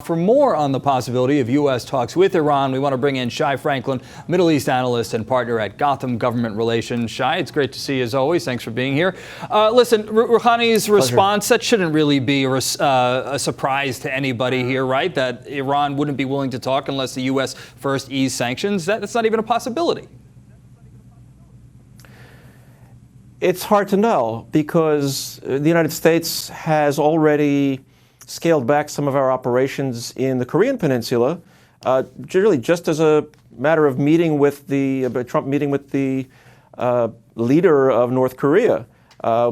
For more on the possibility of U.S. talks with Iran, we want to bring in Shai Franklin, Middle East analyst and partner at Gotham Government Relations. Shai, it's great to see you as always. Thanks for being here. Listen, Rouhani's response, that shouldn't really be a surprise to anybody here, right? That Iran wouldn't be willing to talk unless the U.S. first eased sanctions. That's not even a possibility. It's hard to know because the United States has already scaled back some of our operations in the Korean Peninsula, really just as a matter of meeting with Trump meeting with the leader of North Korea.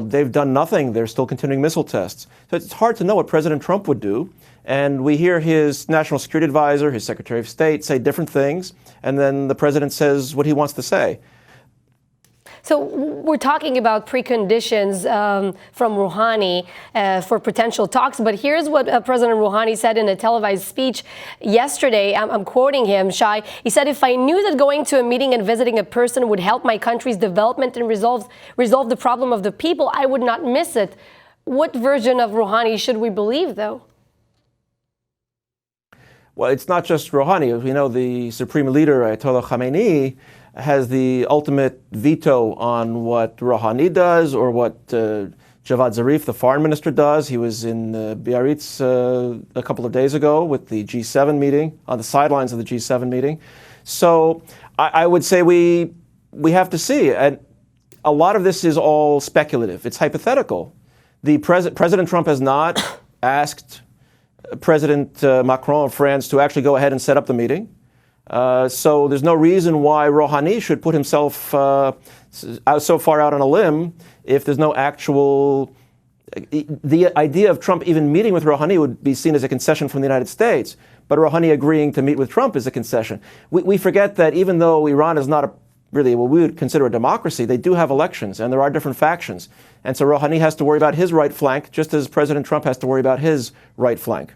They've done nothing. They're still continuing missile tests. So it's hard to know what President Trump would do. And we hear his national security advisor, his Secretary of State say different things, and then the president says what he wants to say. So we're talking about preconditions from Rouhani for potential talks, but here's what President Rouhani said in a televised speech yesterday. I'm quoting him, Shai. He said, "If I knew that going to a meeting and visiting a person would help my country's development and resolve the problem of the people, I would not miss it." What version of Rouhani should we believe, though? Well, it's not just Rouhani. As we know, the Supreme Leader, Ayatollah Khamenei, has the ultimate veto on what Rouhani does or what Javad Zarif, the foreign minister, does. He was in Biarritz a couple of days ago with the G7 meeting, on the sidelines of the G7 meeting. So I would say we have to see. And a lot of this is all speculative. It's hypothetical. President Trump has not asked President Macron of France to actually go ahead and set up the meeting. So there's no reason why Rouhani should put himself so far out on a limb if there's no actual... The idea of Trump even meeting with Rouhani would be seen as a concession from the United States, but Rouhani agreeing to meet with Trump is a concession. We forget that even though Iran is not really what we would consider a democracy, they do have elections, and there are different factions. And so Rouhani has to worry about his right flank, just as President Trump has to worry about his right flank.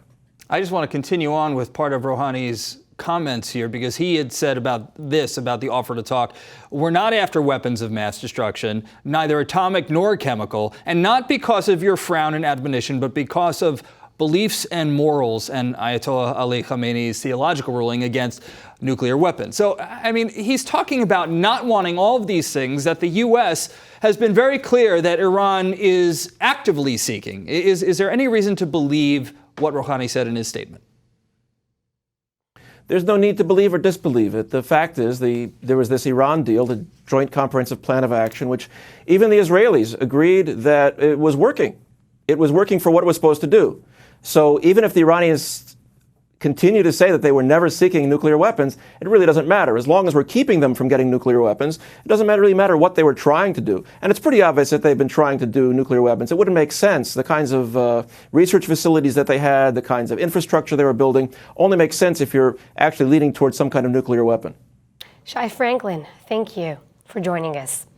I just want to continue on with part of Rouhani's comments here, because he had said about the offer to talk: "We're not after weapons of mass destruction, neither atomic nor chemical, and not because of your frown and admonition, but because of beliefs and morals and Ayatollah Ali Khamenei's theological ruling against nuclear weapons." So, I mean, he's talking about not wanting all of these things that the U.S. has been very clear that Iran is actively seeking. Is there any reason to believe what Rouhani said in his statement? There's no need to believe or disbelieve it. The fact is, there was this Iran deal, the Joint Comprehensive Plan of Action, which even the Israelis agreed that it was working. It was working for what it was supposed to do. So even if the Iranians continue to say that they were never seeking nuclear weapons, it really doesn't matter. As long as we're keeping them from getting nuclear weapons, it doesn't really matter what they were trying to do. And it's pretty obvious that they've been trying to do nuclear weapons. It wouldn't make sense. The kinds of research facilities that they had, the kinds of infrastructure they were building, only makes sense if you're actually leading towards some kind of nuclear weapon. Shai Franklin, thank you for joining us.